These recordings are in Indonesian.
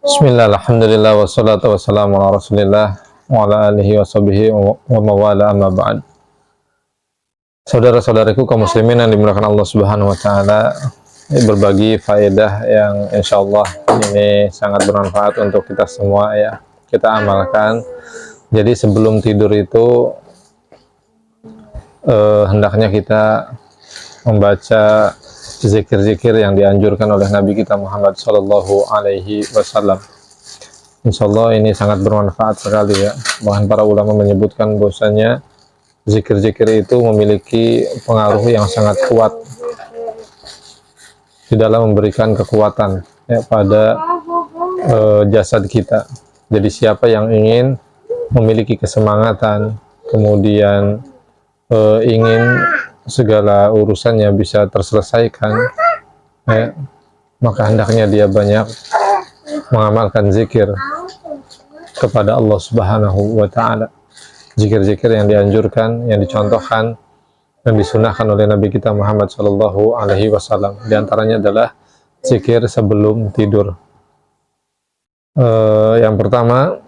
Bismillah, alhamdulillah, wassalatu wassalamu ala rasulillah wa ala alihi wa sahbihi wa mawala amma ba'd. Saudara-saudariku kaum muslimin yang dimuliakan Allah subhanahu wa ta'ala, berbagi faedah yang insyaallah ini sangat bermanfaat untuk kita semua ya, kita amalkan. Jadi sebelum tidur itu hendaknya kita membaca zikir-zikir yang dianjurkan oleh Nabi kita Muhammad Sallallahu Alaihi Wasallam. Insya Allah ini sangat bermanfaat sekali ya. Bahkan para ulama menyebutkan bahwasanya zikir-zikir itu memiliki pengaruh yang sangat kuat di dalam memberikan kekuatan ya, pada jasad kita. Jadi siapa yang ingin memiliki kesemangatan, kemudian ingin segala urusannya bisa terselesaikan, ya, maka hendaknya dia banyak mengamalkan zikir kepada Allah Subhanahu wa Ta'ala. Zikir-zikir yang dianjurkan, yang dicontohkan, yang disunahkan oleh Nabi kita Muhammad Sallallahu Alaihi Wasallam. Di antaranya adalah zikir sebelum tidur. Yang pertama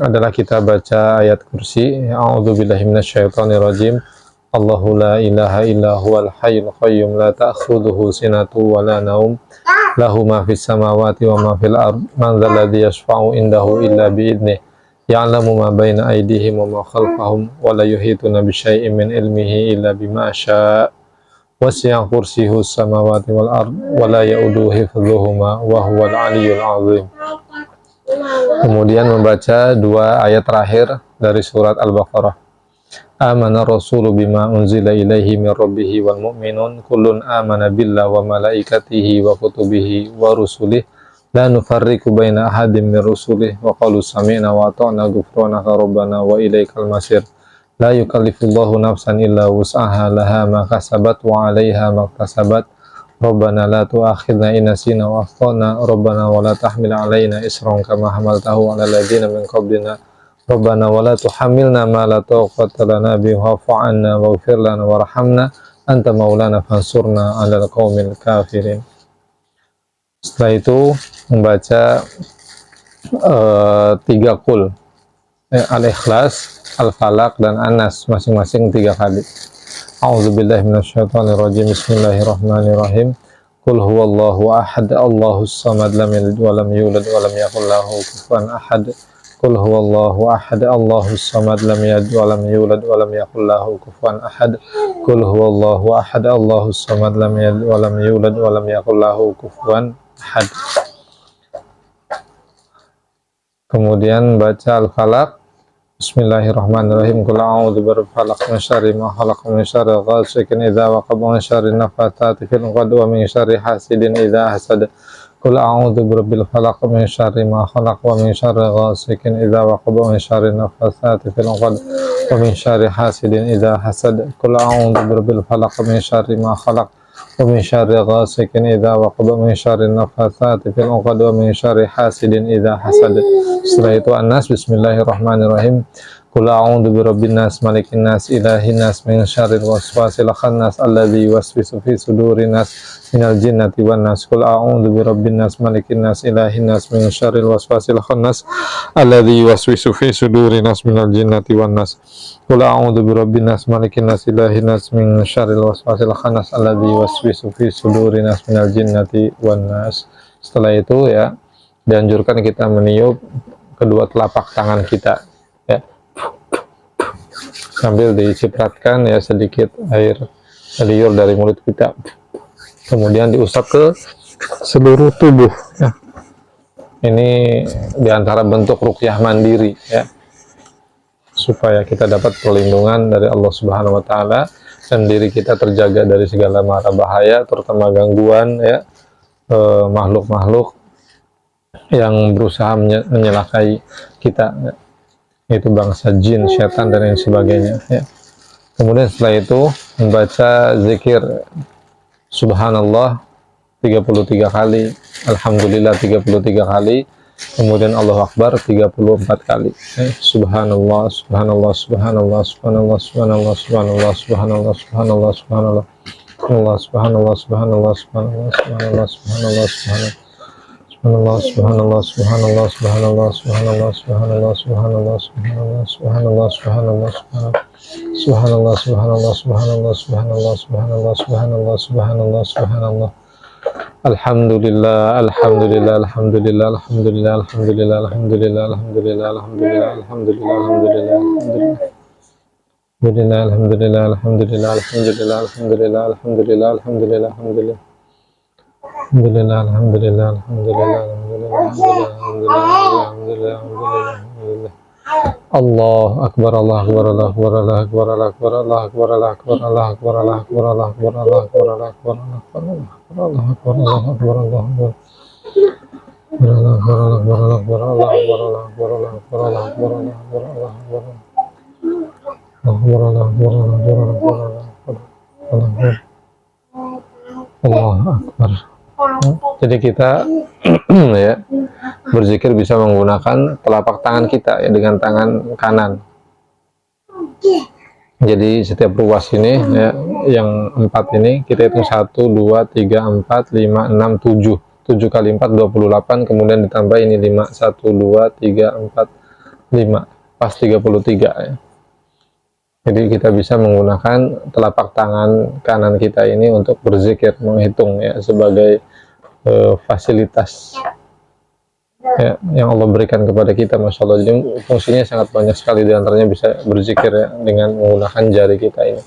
adalah kita baca ayat kursi. A'udzubillahi minasyaitonirrajim. Allahu la ilaha illa huwal hayyul qayyum la ta'khudhuhu sinatu wa la naum lahu ma fis samawati wa ma fil ard man dzal ladzi yashfa'u indahu illa bi idnih ya'lamu ma baina aydihim wa ma khalfahum wa la yuhituna bi syai'in min ilmihi illa bima syaa wasi'a kursiyyuhu samawati wal ard wa la ya'uduhu hifdhuhuma wa huwal 'aliyyul 'azim. Kemudian membaca dua ayat terakhir dari surat Al-Baqarah. Amana rasulu bima unzila ilaihi min rabbihi wal mu'minun kullun amana billahi wa malaikatihi wa kutubihi wa rusulih la nufarriqu baina ahadin min rusulih wa qalu sami'na wa ata'na ghufranaka rabbana wa ilaikal masir la yukallifullahu nafsan illa wus'aha laha ma kasabat wa 'alaiha ma kasabat rabbana la tu'akhidna in nasina wa akhtana rabbana wa la tahmil 'alaina isran kama hamaltahu 'alal ladzina min qablina Rabbana wa la tuhammilna ma la taqata lana bihi wa'fu 'anna waghfir lana warhamna anta maulana fansurna 'alal qaumil kafirin. Setelah itu membaca 3 qul, Al-Ikhlas, Al-Falaq dan An-Nas masing-masing 3 kali. A'udzubillahi minasyaitonirrajim. Bismillahirrahmanirrahim. Qul huwallahu ahad, Allahus samad, lam yalid wa lam yulad wa lam yakul lahu kufuwan ahad. Qul huwallahu ahad, Allahus samad, lam yalid wa lam yulad wa lam yakul lahu kufuwan ahad. Qul huwallahu ahad, Allahus samad, lam yalid wa lam yulad wa lam yakul lahu kufuwan ahad. Kemudian baca Al-Falaq. Bismillahirrahmanirrahim. Qul a'udzu birabbil falaq min syarri ma khalaq min syarri ghasiqin idza waqab min syarri nafatsati fil 'uqad wa min syarri hasidin idza hasad. Qul a'udzu birabbil falaq min syarri ma khalaq wa min syarri ghasiqin idza waqab min syarri nafatsati fil 'uqad wa min syarri hasidin idza hasad. Qul a'udzu birabbil falaq min syarri ma khalaq wa min syarri ghasiqin idza waqab min syarri nafatsati fil 'uqad wa min syarri hasidin idza hasad. Setelah itu An-Nas. Bismillahirrahmanirrahim. Qul a'udzu birabbin nas malikin nas ilahin nas min syarril waswasil khannas alladzi yuwaswisu fi sudurin nas minal jinnati wan nas. Qul a'udzu birabbin nas malikin nas ilahin nas min syarril waswasil khannas alladzi yuwaswisu fi sudurin nas minal jinnati wan nas. Qul a'udzu birabbin nas malikin nas ilahin nas min syarril waswasil khannas alladzi yuwaswisu fi sudurin nas minal jinnati wan nas. Setelah itu ya dianjurkan kita meniup kedua telapak tangan kita ya, sambil dicipratkan ya sedikit air liur dari mulut kita, kemudian diusap ke seluruh tubuh ya. Ini diantara bentuk ruqyah mandiri ya, supaya kita dapat perlindungan dari Allah Subhanahu wa Ta'ala dan diri kita terjaga dari segala mara bahaya, terutama gangguan ya, makhluk-makhluk yang berusaha menyelakai kita, yaitu bangsa jin, setan dan lain sebagainya ya. Kemudian setelah itu membaca zikir Subhanallah 33 kali, Alhamdulillah 33 kali, kemudian Allahu Akbar 34 kali. Subhanallah, Subhanallah, Subhanallah, Subhanallah, Subhanallah, Subhanallah, Subhanallah, Subhanallah, Subhanallah, Subhanallah, Subhanallah, Subhanallah, Subhanallah, Subhanallah, Subhanallah, Subhanallah, subhanallah, subhanallah, subhanallah, subhanallah, subhanallah, subhanallah, subhanallah, subhanallah, subhanallah, subhanallah, subhanallah, subhanallah, subhanallah, subhanallah, subhanallah, subhanallah, subhanallah. Alhamdulillah, alhamdulillah, alhamdulillah, alhamdulillah, alhamdulillah, alhamdulillah, alhamdulillah, alhamdulillah, alhamdulillah, alhamdulillah, alhamdulillah, alhamdulillah, alhamdulillah, alhamdulillah, alhamdulillah, alhamdulillah, alhamdulillah, alhamdulillah. Alhamdulillah, alhamdulillah, alhamdulillah, alhamdulillah, alhamdulillah, alhamdulillah, alhamdulillah, alhamdulillah. Allah akbar, Allah akbar, Allah akbar, Allah akbar, Allah akbar, Allah akbar, Allah akbar, Allah akbar, Allah akbar, Allah akbar, Allah akbar, Allah akbar, Allah akbar, Allah akbar, Allah akbar, Allah akbar. Allah akbar, Allah akbar, Allah akbar, Allah akbar, Allah akbar, Allah akbar, Allah akbar, Allah akbar, Allah akbar. Allah akbar, Allah akbar, Allah akbar, Allah akbar. Allah akbar. Jadi kita ya berzikir bisa menggunakan telapak tangan kita ya, dengan tangan kanan. Jadi setiap ruas ini ya, yang 4 ini kita hitung 1, 2, 3, 4, 5, 6, 7. 7 kali 4 28, kemudian ditambah ini 5, 1, 2, 3, 4, 5, pas 33 ya. Jadi kita bisa menggunakan telapak tangan kanan kita ini untuk berzikir, menghitung ya, sebagai fasilitas ya, yang Allah berikan kepada kita, Masya Allah. Jadi fungsinya sangat banyak sekali, diantaranya bisa berzikir ya, dengan menggunakan jari kita ini.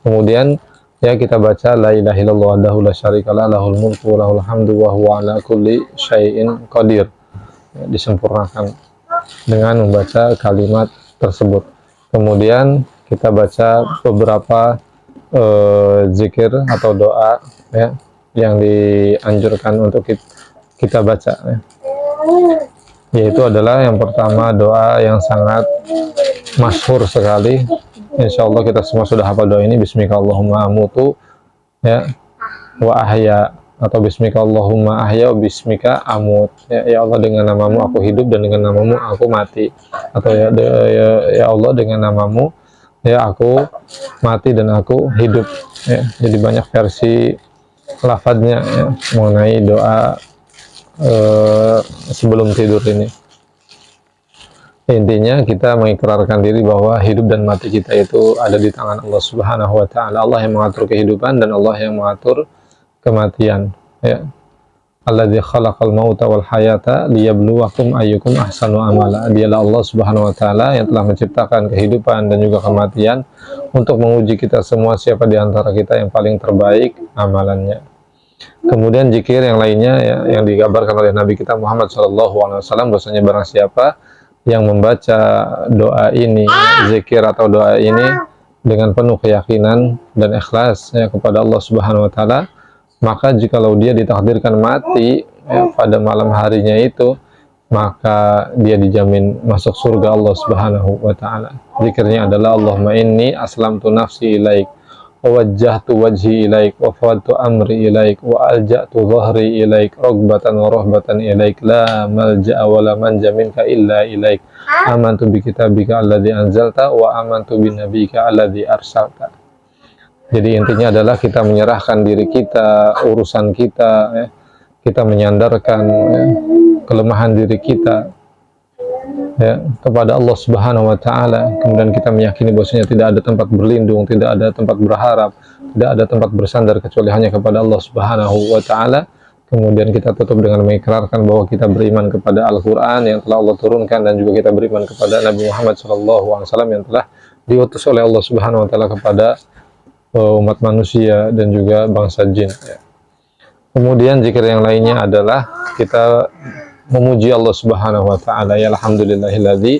Kemudian ya kita baca la ilaha illallah wahdahu la syarikalah lahul mulku wa lahul hamdu wa huwa ala kulli syai'in qadir. Ya, disempurnakan dengan membaca kalimat tersebut. Kemudian kita baca beberapa zikir atau doa ya, yang dianjurkan untuk kita baca ya. Yaitu adalah yang pertama doa yang sangat masyhur sekali. Insya Allah kita semua sudah hafal doa ini, bismika Allahumma amutu ya wa ahya, atau bismika Allahumma ahya wa bismika amut ya, ya Allah dengan namamu aku hidup dan dengan namamu aku mati, atau ya Allah dengan namamu ya aku mati dan aku hidup ya. Jadi banyak versi lafadznya ya, mengenai doa sebelum tidur ini. Intinya kita mengikrarkan diri bahwa hidup dan mati kita itu ada di tangan Allah Subhanahu wa taala. Allah yang mengatur kehidupan dan Allah yang mengatur kematian ya. Alladzi khalaqal mauta wal hayata liyabluwakum ayyukum ahsanu amala. Dialah Allah Subhanahu wa taala yang telah menciptakan kehidupan dan juga kematian untuk menguji kita semua, siapa di antara kita yang paling terbaik amalannya. Kemudian zikir yang lainnya ya, yang digambarkan oleh Nabi kita Muhammad SAW, bahwasanya barang siapa yang membaca doa ini, zikir atau doa ini dengan penuh keyakinan dan ikhlas ya, kepada Allah Subhanahu wa taala, maka jikalau dia ditakdirkan mati ya, pada malam harinya itu, maka dia dijamin masuk surga Allah Subhanahu wa taala. Zikirnya adalah Allahumma inni aslamtu nafsi ilaik wa wajjahtu wajhi ilaik wa fawwadtu amri ilaik wa alja'tu dhahri ilaik raghbatan wa rahbatan ilaik la malja'a wa la manja minka illa ilaik amantu bi kitabika alladzi anzalta wa amantu bi nabiyyika alladzi arsalta. Jadi intinya adalah kita menyerahkan diri kita, urusan kita ya, kita menyandarkan ya, kelemahan diri kita ya, kepada Allah Subhanahu wa taala. Kemudian kita meyakini bahwasanya tidak ada tempat berlindung, tidak ada tempat berharap, tidak ada tempat bersandar kecuali hanya kepada Allah Subhanahu wa taala. Kemudian kita tutup dengan mengikrarkan bahwa kita beriman kepada Al-Qur'an yang telah Allah turunkan, dan juga kita beriman kepada Nabi Muhammad SAW yang telah diutus oleh Allah Subhanahu wa taala kepada umat manusia dan juga bangsa jin ya. Kemudian zikir yang lainnya adalah kita memuji Allah Subhanahu wa taala, ya alhamdulillahilladzi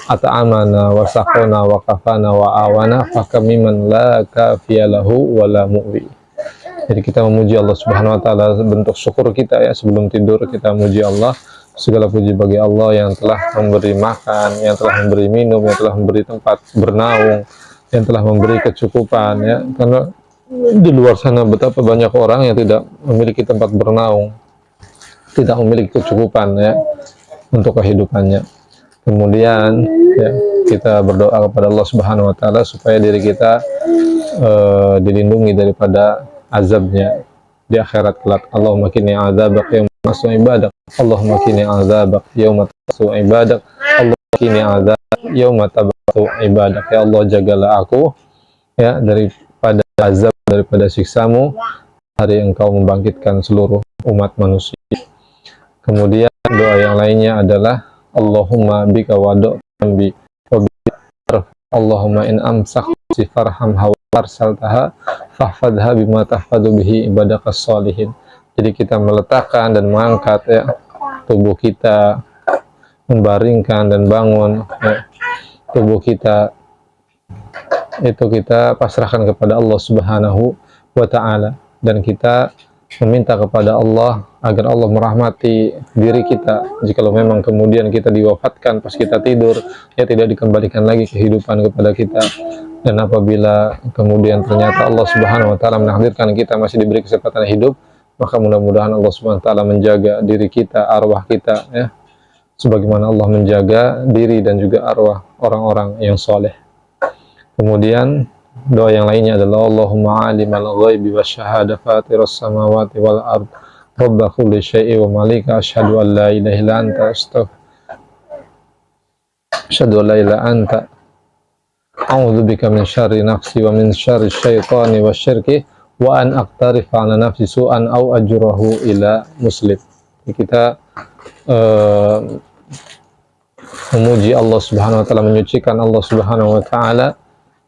at'amana wa saqana wa kafana wa awana fakamiman la kafiyalahu wa la mu'wi. Jadi kita memuji Allah Subhanahu wa taala, bentuk syukur kita ya, sebelum tidur kita memuji Allah. Segala puji bagi Allah yang telah memberi makan, yang telah memberi minum, yang telah memberi tempat bernaung, yang telah memberi kecukupan ya. Karena di luar sana betapa banyak orang yang tidak memiliki tempat bernaung, tidak memiliki kecukupan ya untuk kehidupannya. Kemudian ya, kita berdoa kepada Allah Subhanahu wa taala supaya diri kita dilindungi daripada azabnya di akhirat kelak. Allahumma qini adzabaka tasu ibadak, Allahumma qini adzabak yauma tasu ibadak, Allahumma qini adzabak yauma tasu ibadak. Ya Allah, jagalah aku ya daripada azab, daripada siksamu hari engkau membangkitkan seluruh umat manusia. Kemudian doa yang lainnya adalah Allahumma bika wadu'an bi Allahumma in amsak farham hawa arsaltaha fahfadha bima tahfadu bihi ibadakas salihin. Jadi kita meletakkan dan mengangkat ya tubuh kita, membaringkan dan bangun ya, tubuh kita itu kita pasrahkan kepada Allah Subhanahu wa ta'ala, dan kita meminta kepada Allah agar Allah merahmati diri kita. Jikalau memang kemudian kita diwafatkan pas kita tidur, ya tidak dikembalikan lagi kehidupan kepada kita. Dan apabila kemudian ternyata Allah Subhanahu wa ta'ala menakdirkan kita masih diberi kesempatan hidup, maka mudah-mudahan Allah Subhanahu wa ta'ala menjaga diri kita, arwah kita ya, sebagaimana Allah menjaga diri dan juga arwah orang-orang yang soleh. Kemudian doa yang lainnya adalah Allahumma alimal ghaibi wasyahada fatiras samawati wal ard rabba kulli syai'i wa malika asyhadu an la ilaha illa anta asyhadu an la ilaha anta a'udzu bika min syarri nafsi wa min syarri syaitani wasyirki wa an aqtarif ala nafsi su'an au ajrahu ila muslim. Kita memuji Allah Subhanahu wa ta'ala, menyucikan Allah Subhanahu wa ta'ala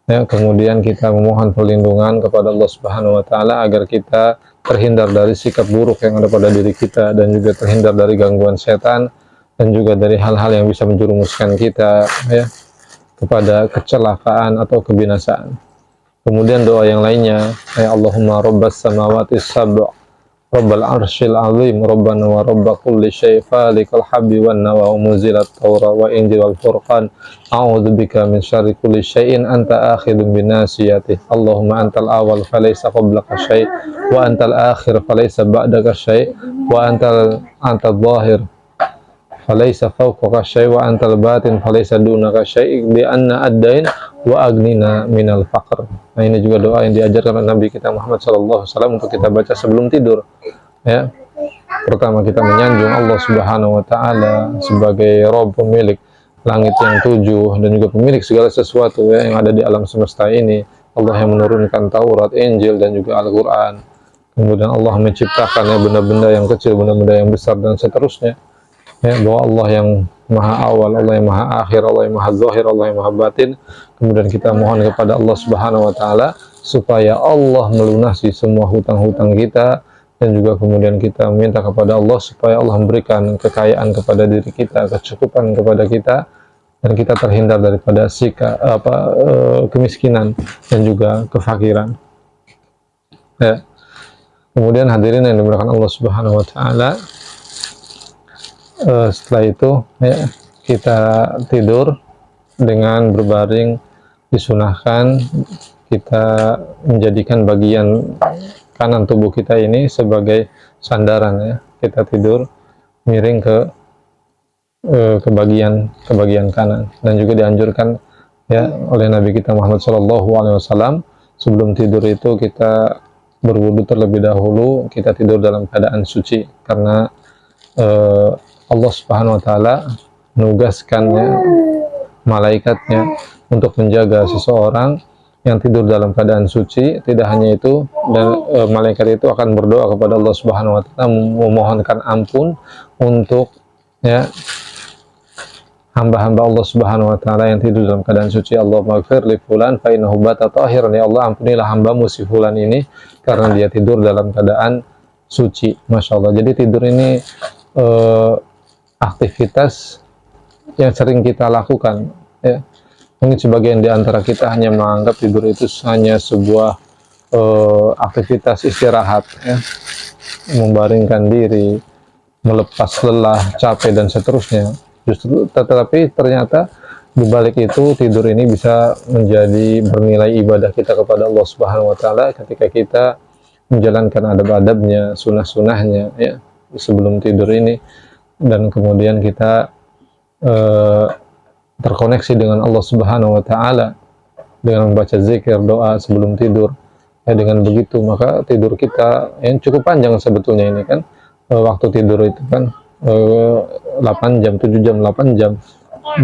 ya, kemudian kita memohon perlindungan kepada Allah Subhanahu wa ta'ala agar kita terhindar dari sikap buruk yang ada pada diri kita, dan juga terhindar dari gangguan setan, dan juga dari hal-hal yang bisa menjerumuskan kita ya kepada kecelakaan atau kebinasaan. Kemudian doa yang lainnya ya Allahumma rabbas samawati sab'a rabbal arsyil azim rabbana wa rabba kulli syai' falikal habbi wan nawa wa muzilat tawra wa injil wal furqan a'udzu bika min syarri kulli syai'in anta akhidun binasiyati Allahumma antal awal falaysa qablaka syai' wa antal akhir falaysa ba'daka syai' wa antal dhahir falaysa fawqaka syai' wa antal batin falaysa dunaka syai' bi anna ad-dain wa agnina minal faqr. Nah, ini juga doa yang diajarkan oleh Nabi kita Muhammad sallallahu alaihi wasallam untuk kita baca sebelum tidur ya. Pertama, kita menyanjung Allah Subhanahu wa ta'ala sebagai Rabb, pemilik langit yang tujuh dan juga pemilik segala sesuatu ya yang ada di alam semesta ini. Allah yang menurunkan Taurat, Injil dan juga Al-Qur'an. Kemudian Allah menciptakan ya benda-benda yang kecil, benda-benda yang besar dan seterusnya. Ya, bahwa Allah yang maha awal, Allah yang maha akhir, Allah yang maha zahir, Allah yang maha batin. Kemudian kita mohon kepada Allah Subhanahu wa ta'ala supaya Allah melunasi semua hutang-hutang kita, dan juga kemudian kita meminta kepada Allah supaya Allah memberikan kekayaan kepada diri kita, kecukupan kepada kita, dan kita terhindar daripada kemiskinan dan juga kefakiran ya. Kemudian hadirin yang dimuliakan Allah Subhanahu wa ta'ala, setelah itu ya, kita tidur dengan berbaring, disunahkan kita menjadikan bagian kanan tubuh kita ini sebagai sandaran ya. Kita tidur miring ke bagian kanan, dan juga dianjurkan ya oleh Nabi kita Muhammad SAW sebelum tidur itu kita berwudu terlebih dahulu, kita tidur dalam keadaan suci, karena Allah Subhanahu wa ta'ala menugaskannya malaikatnya untuk menjaga seseorang yang tidur dalam keadaan suci. Tidak hanya itu, dan malaikat itu akan berdoa kepada Allah Subhanahu wa ta'ala memohonkan ampun untuk ya hamba-hamba Allah Subhanahu wa ta'ala yang tidur dalam keadaan suci. Allahumma ighfir li fulan fa innahu bata tahiran, ya Allah ampunilah hambamu si fulan ini karena dia tidur dalam keadaan suci. Masya Allah. Jadi tidur ini aktivitas yang sering kita lakukan ya. Mungkin sebagian di antara kita hanya menganggap tidur itu hanya sebuah aktivitas istirahat ya, membaringkan diri, melepas lelah, capek dan seterusnya. Justru tetapi ternyata di balik itu tidur ini bisa menjadi bernilai ibadah kita kepada Allah Subhanahu wa ta'ala ketika kita menjalankan adab-adabnya, sunah-sunahnya ya sebelum tidur ini. Dan kemudian kita terkoneksi dengan Allah Subhanahu wa ta'ala dengan membaca zikir, doa sebelum tidur ya. Dengan begitu maka tidur kita yang cukup panjang sebetulnya ini kan, waktu tidur itu kan 8 jam, 7 jam, 8 jam.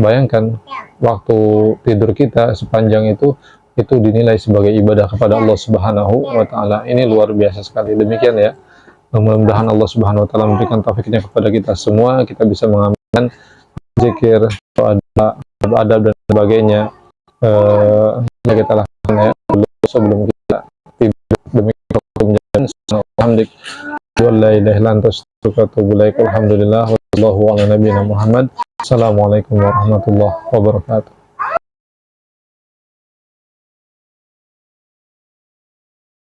Bayangkan waktu tidur kita sepanjang itu dinilai sebagai ibadah kepada Allah Subhanahu wa taala. Ini luar biasa sekali. Demikian ya. Mudah-mudahan Allah Subhanahu wa taala memberikan taufiknya kepada kita semua, kita bisa mengamalkan zikir, adab dan sebagainya. Yang kita lakukan ya sebelum kita tidur. Demikian alhamdulillah. La ilaha illa anta astaghfiruka wa atubu ilaik. Alhamdulillah. Wassallallahu ala nabiyyina Muhammad. Assalamualaikum warahmatullahi wabarakatuh.